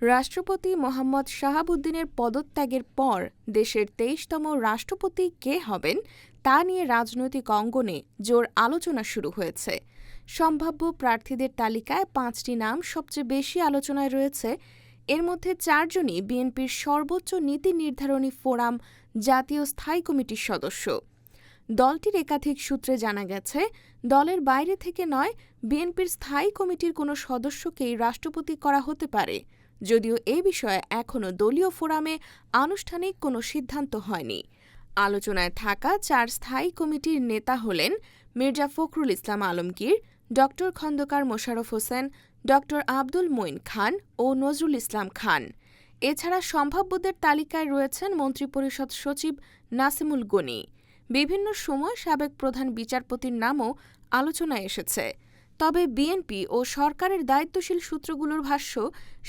রাষ্ট্রপতি মোহাম্মদ শাহাবুদ্দিনের পদত্যাগের পর দেশের ২৩তম রাষ্ট্রপতি কে হবেন তা নিয়ে রাজনৈতিক অঙ্গনে জোর আলোচনা শুরু হয়েছে। সম্ভাব্য প্রার্থীদের তালিকায় ৫টি নাম সবচেয়ে বেশি আলোচনায় রয়েছে। এর মধ্যে ৪ জনই বিএনপির সর্বোচ্চ নীতি নির্ধারণী ফোরাম জাতীয় স্থায়ী কমিটির সদস্য। দলটির একাধিক সূত্রে জানা গেছে, দলের বাইরে থেকে নয়, বিএনপির স্থায়ী কমিটির কোনো সদস্যকেই রাষ্ট্রপতি করা হতে পারে, যদিও এ বিষয়ে এখনও দলীয় ফোরামে আনুষ্ঠানিক কোনো সিদ্ধান্ত হয়নি। আলোচনায় থাকা ৪ স্থায়ী কমিটির নেতা হলেন মির্জা ফখরুল ইসলাম আলমগীর, ড. খন্দকার মোশাররফ হোসেন, ড. আব্দুল মঈন খান ও নজরুল ইসলাম খান। এছাড়া সম্ভাব্যদের তালিকায় রয়েছেন মন্ত্রিপরিষদ সচিব নাসিমুল গনি। বিভিন্ন সময় সাবেক প্রধান বিচারপতির নামও আলোচনায় এসেছে। তবে বিএনপি ও সরকারের দায়িত্বশীল সূত্রগুলোর ভাষ্য,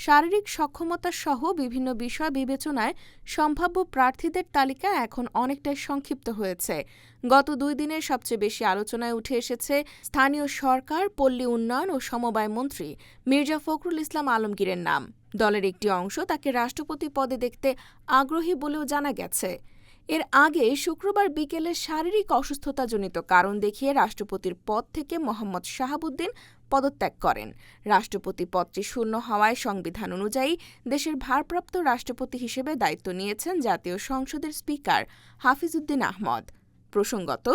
শারীরিক সক্ষমতা সহ বিভিন্ন বিষয় বিবেচনায় সম্ভাব্য প্রার্থীদের তালিকা এখন অনেকটাই সংক্ষিপ্ত হয়েছে। গত ২ দিনের সবচেয়ে বেশি আলোচনায় উঠে এসেছে স্থানীয় সরকার, পল্লী উন্নয়ন ও সমবায় মন্ত্রী মির্জা ফখরুল ইসলাম আলমগীরের নাম। দলের একটি অংশ তাকে রাষ্ট্রপতি পদে দেখতে আগ্রহী বলেও জানা গেছে। এর আগে শুক্রবার বিকেলে শারীরিক অসুস্থতাজনিত কারণ দেখিয়ে রাষ্ট্রপতির পদ থেকে মোহাম্মদ শাহাবুদ্দিন পদত্যাগ করেন। রাষ্ট্রপতি পদটি শূন্য হওয়ায় সংবিধান অনুযায়ী দেশের ভারপ্রাপ্ত রাষ্ট্রপতি হিসেবে দায়িত্ব নিয়েছেন জাতীয় সংসদের স্পিকার হাফিজউদ্দিন আহমদ। প্রসঙ্গত,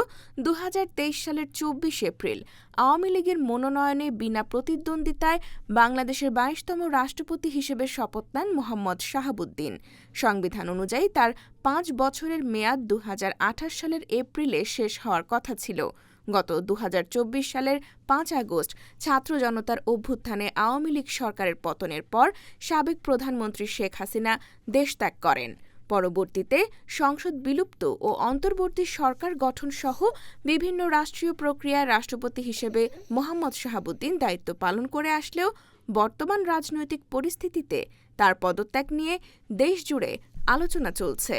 ২০২৩ সালের ২৪ এপ্রিল আওয়ামী লীগের মনোনয়নে বিনা প্রতিদ্বন্দ্বিতায় বাংলাদেশের ২২তম রাষ্ট্রপতি হিসেবে শপথ নেন মোহাম্মদ শাহাবুদ্দিন। সংবিধান অনুযায়ী তার ৫ বছরের মেয়াদ ২০২৮ সালের এপ্রিলে শেষ হওয়ার কথা ছিল। গত ২০২৪ সালের ৫ আগস্ট ছাত্র জনতার অভ্যুত্থানে আওয়ামী লীগ সরকারের পতনের পর সাবেক প্রধানমন্ত্রী শেখ হাসিনা দেশত্যাগ করেন। পরবর্তীতে সংসদ বিলুপ্ত ও অন্তর্বর্তী সরকার গঠনসহ বিভিন্ন রাষ্ট্রীয় প্রক্রিয়ায় রাষ্ট্রপতি হিসেবে মোহাম্মদ শাহাবুদ্দিন দায়িত্ব পালন করে আসলেও বর্তমান রাজনৈতিক পরিস্থিতিতে তার পদত্যাগ নিয়ে দেশজুড়ে আলোচনা চলছে।